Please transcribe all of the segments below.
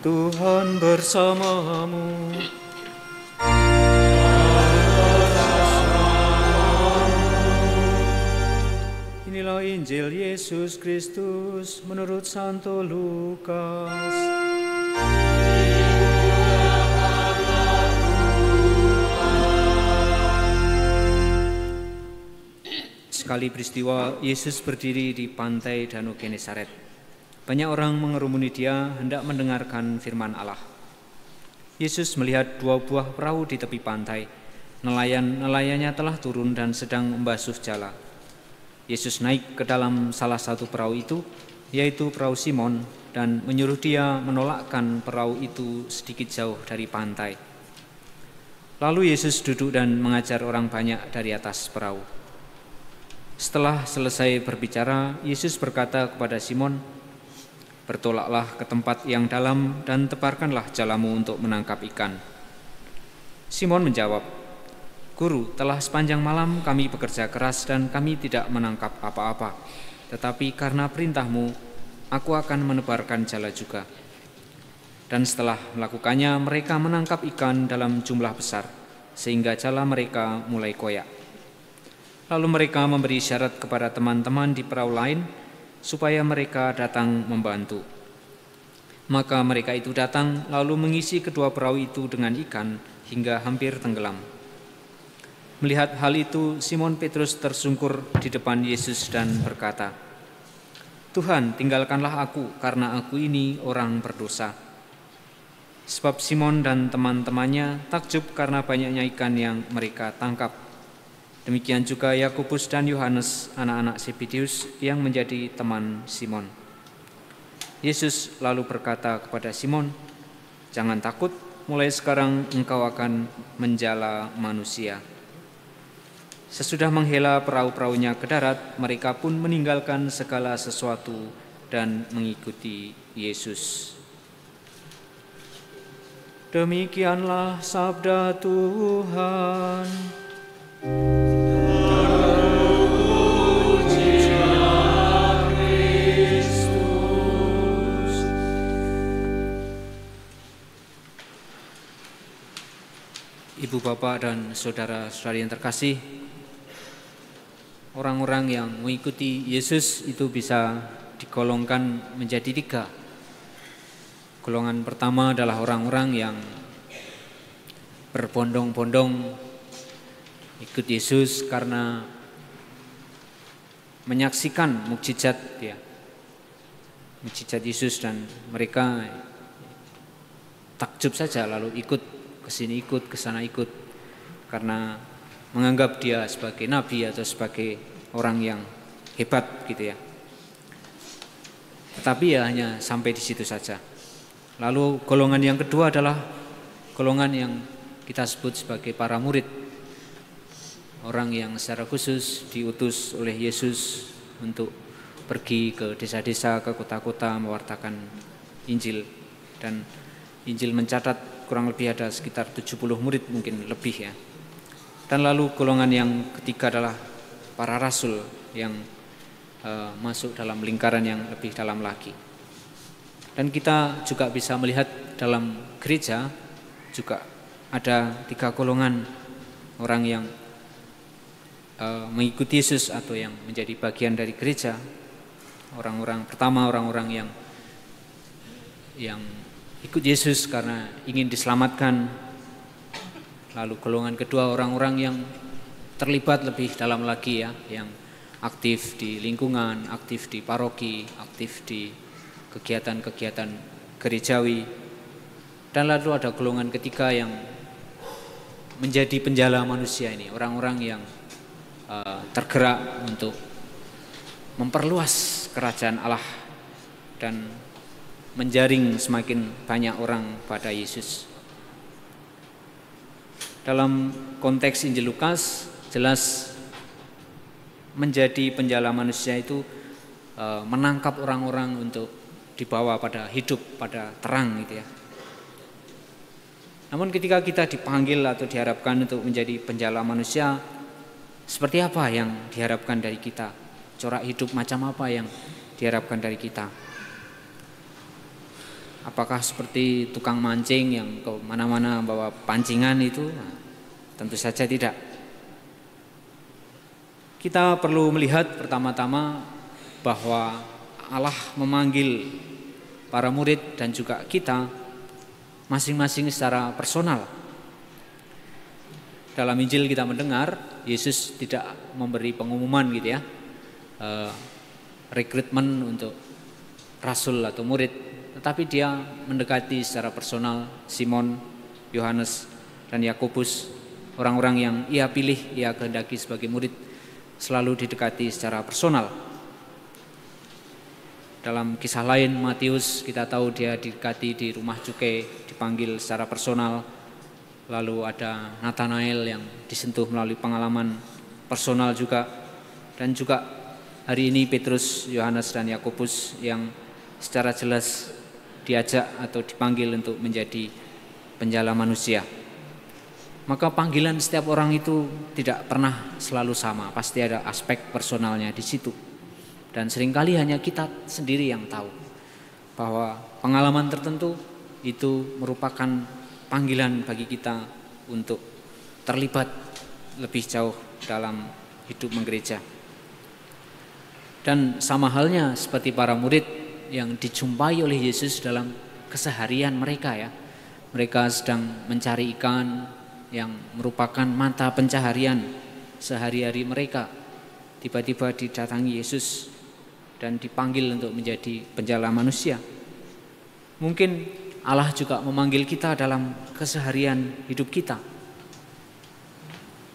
Tuhan bersamamu. Inilah Injil Yesus Kristus menurut Santo Lukas. Sekali peristiwa, Yesus berdiri di pantai Danau Genesaret. Banyak orang mengerumuni dia hendak mendengarkan firman Allah. Yesus melihat 2 buah perahu di tepi pantai. Nelayan-nelayannya telah turun dan sedang membasuh jala. Yesus naik ke dalam salah satu perahu itu, yaitu perahu Simon, dan menyuruh dia menolakkan perahu itu sedikit jauh dari pantai. Lalu Yesus duduk dan mengajar orang banyak dari atas perahu. Setelah selesai berbicara, Yesus berkata kepada Simon, "Bertolaklah ke tempat yang dalam dan tebarkanlah jalamu untuk menangkap ikan." Simon menjawab, "Guru, telah sepanjang malam kami bekerja keras dan kami tidak menangkap apa-apa. Tetapi karena perintahmu, aku akan menebarkan jala juga." Dan setelah melakukannya, mereka menangkap ikan dalam jumlah besar, sehingga jala mereka mulai koyak. Lalu mereka memberi isyarat kepada teman-teman di perahu lain, supaya mereka datang membantu. Maka mereka itu datang lalu mengisi kedua perahu itu dengan ikan hingga hampir tenggelam. Melihat hal itu, Simon Petrus tersungkur di depan Yesus dan berkata, "Tuhan, tinggalkanlah aku karena aku ini orang berdosa." Sebab Simon dan teman-temannya takjub karena banyaknya ikan yang mereka tangkap. Demikian juga Yakobus dan Yohanes, anak-anak Zebedeus yang menjadi teman Simon. Yesus lalu berkata kepada Simon, "Jangan takut, mulai sekarang engkau akan menjala manusia." Sesudah menghela perahu-perahunya ke darat, mereka pun meninggalkan segala sesuatu dan mengikuti Yesus. Demikianlah sabda Tuhan. Ibu, bapak, dan saudara-saudari yang terkasih, orang-orang yang mengikuti Yesus itu bisa digolongkan menjadi 3. Golongan pertama adalah orang-orang yang berbondong-bondong ikut Yesus karena menyaksikan mukjizat mukjizat Yesus, dan mereka takjub saja lalu ikut kesini ikut, kesana ikut, karena menganggap dia sebagai nabi atau sebagai orang yang hebat gitu ya. Tetapi ya hanya sampai di situ saja. Lalu golongan yang kedua adalah golongan yang kita sebut sebagai para murid. Orang yang secara khusus diutus oleh Yesus untuk pergi ke desa-desa, ke kota-kota mewartakan Injil. Dan Injil mencatat kurang lebih ada sekitar 70 murid, mungkin lebih ya. Dan lalu golongan yang ketiga adalah para rasul yang masuk dalam lingkaran yang lebih dalam lagi. Dan kita juga bisa melihat dalam gereja juga ada 3 golongan orang yang mengikuti Yesus atau yang menjadi bagian dari gereja. Orang-orang pertama, orang-orang yang ikut Yesus karena ingin diselamatkan. Lalu golongan kedua, orang-orang yang terlibat lebih dalam lagi ya, yang aktif di lingkungan, aktif di paroki, aktif di kegiatan-kegiatan gerejawi. Dan lalu ada golongan ketiga yang menjadi penjala manusia ini, orang-orang yang tergerak untuk memperluas kerajaan Allah dan menjaring semakin banyak orang pada Yesus. Dalam konteks Injil Lukas jelas menjadi penjala manusia itu menangkap orang-orang untuk dibawa pada hidup, pada terang gitu ya. Namun ketika kita dipanggil atau diharapkan untuk menjadi penjala manusia, seperti apa yang diharapkan dari kita? Corak hidup macam apa yang diharapkan dari kita? Apakah seperti tukang mancing yang ke mana-mana bawa pancingan itu? Nah, tentu saja tidak. Kita perlu melihat pertama-tama bahwa Allah memanggil para murid dan juga kita masing-masing secara personal. Dalam Injil kita mendengar Yesus tidak memberi pengumuman gitu ya, rekrutmen untuk rasul atau murid, tetapi dia mendekati secara personal Simon, Yohanes, dan Yakobus, orang-orang yang ia pilih, ia kehendaki sebagai murid, selalu didekati secara personal. Dalam kisah lain Matius kita tahu dia didekati di rumah cukai, dipanggil secara personal. Lalu ada Nathanael yang disentuh melalui pengalaman personal juga. Dan juga hari ini Petrus, Yohanes, dan Yakobus yang secara jelas diajak atau dipanggil untuk menjadi penjala manusia. Maka panggilan setiap orang itu tidak pernah selalu sama, pasti ada aspek personalnya di situ. Dan seringkali hanya kita sendiri yang tahu bahwa pengalaman tertentu itu merupakan panggilan bagi kita untuk terlibat lebih jauh dalam hidup menggereja. Dan sama halnya seperti para murid yang dijumpai oleh Yesus dalam keseharian mereka ya. Mereka sedang mencari ikan yang merupakan mata pencaharian sehari-hari mereka. Tiba-tiba didatangi Yesus dan dipanggil untuk menjadi penjala manusia. Mungkin Allah juga memanggil kita dalam keseharian hidup kita.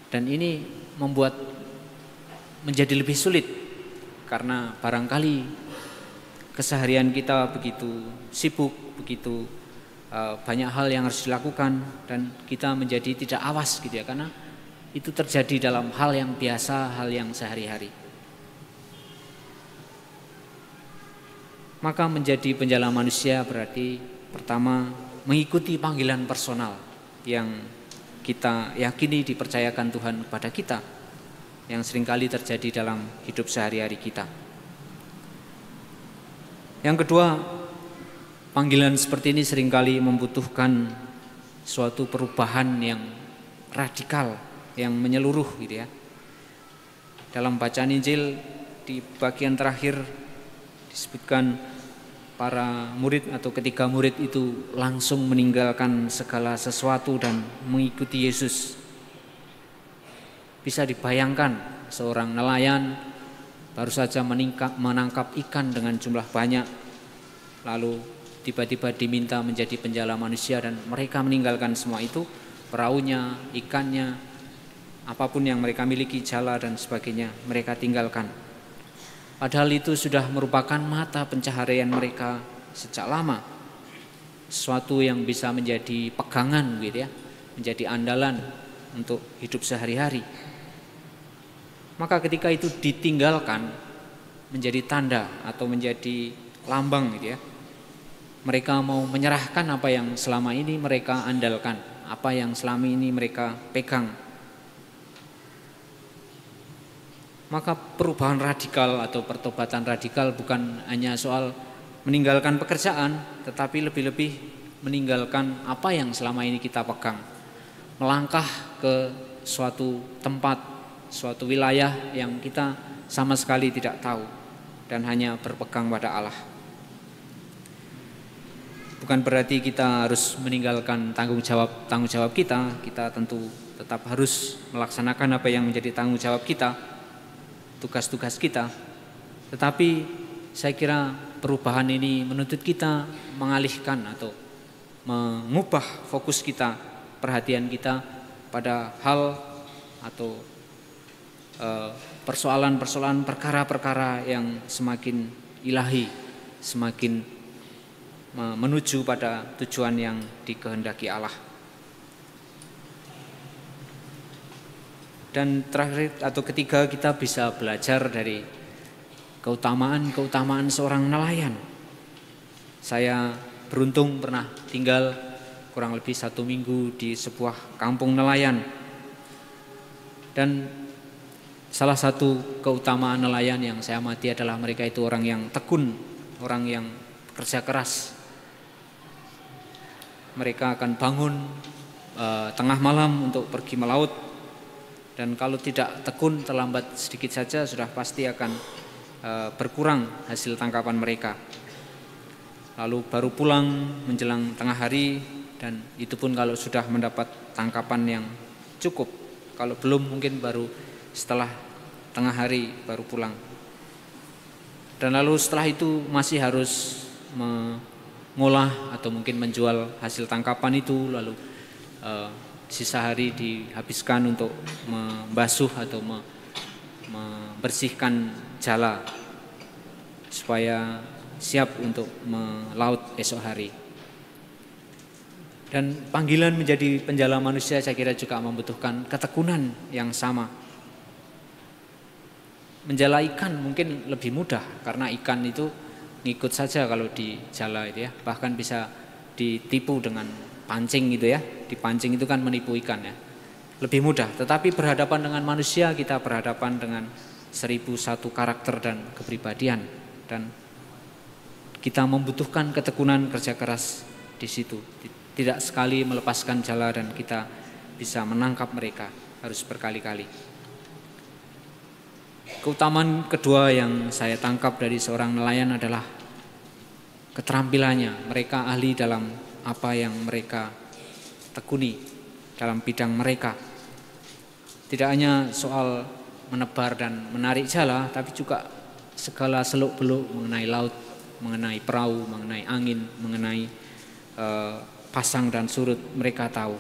Dan ini membuat menjadi lebih sulit karena barangkali keseharian kita begitu sibuk, begitu banyak hal yang harus dilakukan dan kita menjadi tidak awas gitu ya, karena itu terjadi dalam hal yang biasa, hal yang sehari-hari. Maka menjadi penjala manusia berarti pertama, mengikuti panggilan personal yang kita yakini dipercayakan Tuhan kepada kita, yang seringkali terjadi dalam hidup sehari-hari kita. Yang kedua, panggilan seperti ini seringkali membutuhkan suatu perubahan yang radikal, yang menyeluruh gitu ya. Dalam bacaan Injil di bagian terakhir disebutkan para murid atau ketiga murid itu langsung meninggalkan segala sesuatu dan mengikuti Yesus. Bisa dibayangkan seorang nelayan baru saja menangkap ikan dengan jumlah banyak, lalu tiba-tiba diminta menjadi penjala manusia dan mereka meninggalkan semua itu, perahunya, ikannya, apapun yang mereka miliki, jala dan sebagainya, mereka tinggalkan. Padahal itu sudah merupakan mata pencaharian mereka sejak lama. Sesuatu yang bisa menjadi pegangan gitu ya, menjadi andalan untuk hidup sehari-hari. Maka ketika itu ditinggalkan menjadi tanda atau menjadi lambang gitu ya. Mereka mau menyerahkan apa yang selama ini mereka andalkan, apa yang selama ini mereka pegang. Maka perubahan radikal atau pertobatan radikal bukan hanya soal meninggalkan pekerjaan, tetapi lebih-lebih meninggalkan apa yang selama ini kita pegang. Melangkah ke suatu tempat, suatu wilayah yang kita sama sekali tidak tahu dan hanya berpegang pada Allah. Bukan berarti kita harus meninggalkan tanggung jawab kita. Kita tentu tetap harus melaksanakan apa yang menjadi tanggung jawab kita, tugas-tugas kita. Tetapi saya kira perubahan ini menuntut kita mengalihkan atau mengubah fokus kita, perhatian kita pada hal atau persoalan-persoalan, perkara-perkara yang semakin ilahi, semakin menuju pada tujuan yang dikehendaki Allah. Dan terakhir atau ketiga, kita bisa belajar dari keutamaan seorang nelayan. Saya beruntung pernah tinggal kurang lebih 1 minggu di sebuah kampung nelayan. Dan salah satu keutamaan nelayan yang saya amati adalah mereka itu orang yang tekun, orang yang bekerja keras. mereka akan bangun tengah malam untuk pergi melaut, dan kalau tidak tekun, terlambat sedikit saja sudah pasti akan berkurang hasil tangkapan mereka. Lalu baru pulang menjelang tengah hari, dan itu pun kalau sudah mendapat tangkapan yang cukup. Kalau belum, mungkin baru setelah tengah hari baru pulang. Dan lalu setelah itu masih harus mengolah atau mungkin menjual hasil tangkapan itu, lalu sisa hari dihabiskan untuk membasuh atau membersihkan jala supaya siap untuk melaut esok hari. Dan panggilan menjadi penjala manusia saya kira juga membutuhkan ketekunan yang sama. Menjala ikan mungkin lebih mudah karena ikan itu ngikut saja kalau di jala itu ya, bahkan bisa ditipu dengan pancing gitu ya. Dipancing itu kan menipu ikan ya, lebih mudah. Tetapi berhadapan dengan manusia, kita berhadapan dengan 1001 karakter dan kepribadian, dan kita membutuhkan ketekunan kerja keras di situ. Tidak sekali melepaskan jala dan kita bisa menangkap mereka, harus berkali-kali. Keutamaan kedua yang saya tangkap dari seorang nelayan adalah keterampilannya. Mereka ahli dalam apa yang mereka tekuni dalam bidang mereka. Tidak hanya soal menebar dan menarik jala, tapi juga segala seluk-beluk mengenai laut, mengenai perahu, mengenai angin, mengenai pasang dan surut mereka tahu.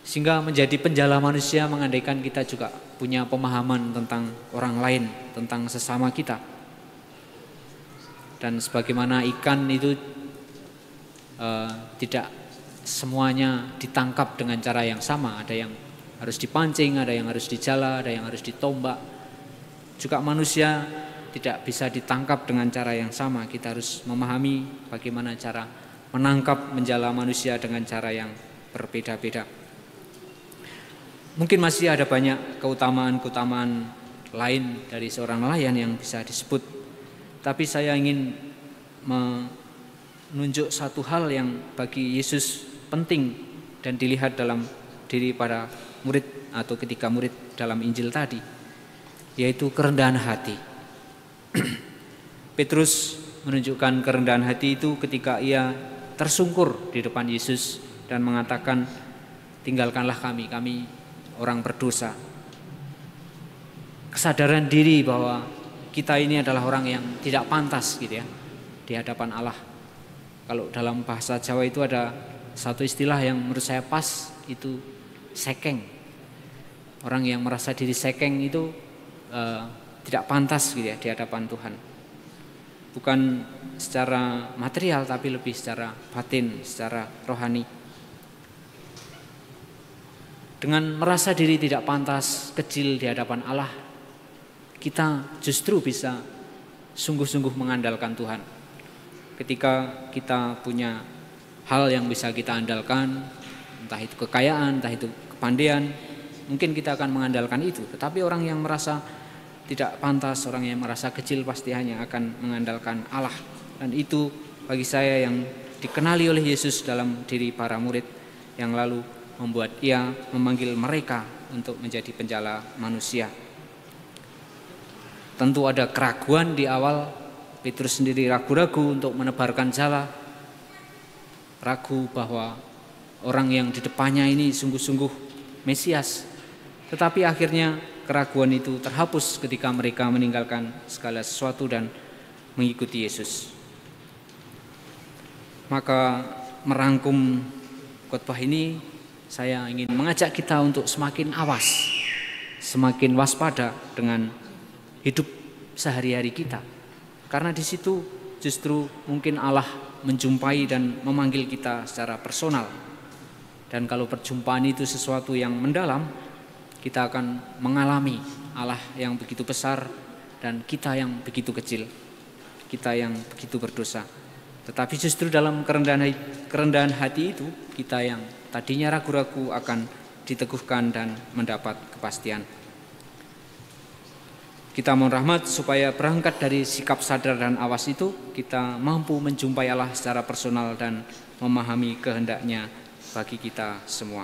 Sehingga menjadi penjala manusia mengandaikan kita juga punya pemahaman tentang orang lain, tentang sesama kita. Dan sebagaimana ikan itu tidak semuanya ditangkap dengan cara yang sama. Ada yang harus dipancing, ada yang harus dijala, ada yang harus ditombak. Juga manusia tidak bisa ditangkap dengan cara yang sama. Kita harus memahami bagaimana cara menangkap menjala manusia dengan cara yang berbeda-beda. Mungkin masih ada banyak keutamaan-keutamaan lain dari seorang nelayan yang bisa disebut. Tapi saya ingin menunjuk satu hal yang bagi Yesus penting dan dilihat dalam diri para murid atau ketika murid dalam Injil tadi, yaitu kerendahan hati. Petrus menunjukkan kerendahan hati itu ketika ia tersungkur di depan Yesus dan mengatakan, "Tinggalkanlah kami orang berdosa." Kesadaran diri bahwa kita ini adalah orang yang tidak pantas gitu ya di hadapan Allah. Kalau dalam bahasa Jawa itu ada satu istilah yang menurut saya pas, itu sekeng. Orang yang merasa diri sekeng itu tidak pantas gitu ya di hadapan Tuhan. Bukan secara material tapi lebih secara batin, secara rohani. Dengan merasa diri tidak pantas, kecil di hadapan Allah, kita justru bisa sungguh-sungguh mengandalkan Tuhan. Ketika kita punya hal yang bisa kita andalkan, entah itu kekayaan, entah itu kepandaian, mungkin kita akan mengandalkan itu. Tetapi orang yang merasa tidak pantas, orang yang merasa kecil pasti hanya akan mengandalkan Allah. Dan itu bagi saya yang dikenali oleh Yesus dalam diri para murid, yang lalu membuat ia memanggil mereka untuk menjadi penjala manusia. Tentu ada keraguan di awal. Petrus sendiri ragu-ragu untuk menebarkan jala, ragu bahwa orang yang di depannya ini sungguh-sungguh Mesias. Tetapi akhirnya keraguan itu terhapus ketika mereka meninggalkan segala sesuatu dan mengikuti Yesus. Maka merangkum khotbah ini, saya ingin mengajak kita untuk semakin awas, semakin waspada dengan hidup sehari-hari kita. Karena di situ justru mungkin Allah menjumpai dan memanggil kita secara personal. Dan kalau perjumpaan itu sesuatu yang mendalam, kita akan mengalami Allah yang begitu besar dan kita yang begitu kecil, kita yang begitu berdosa. Tetapi justru dalam kerendahan hati itu, kita yang tadinya ragu-ragu akan diteguhkan dan mendapat kepastian. Kita mohon rahmat supaya berangkat dari sikap sadar dan awas itu, kita mampu menjumpai Allah secara personal dan memahami kehendaknya bagi kita semua.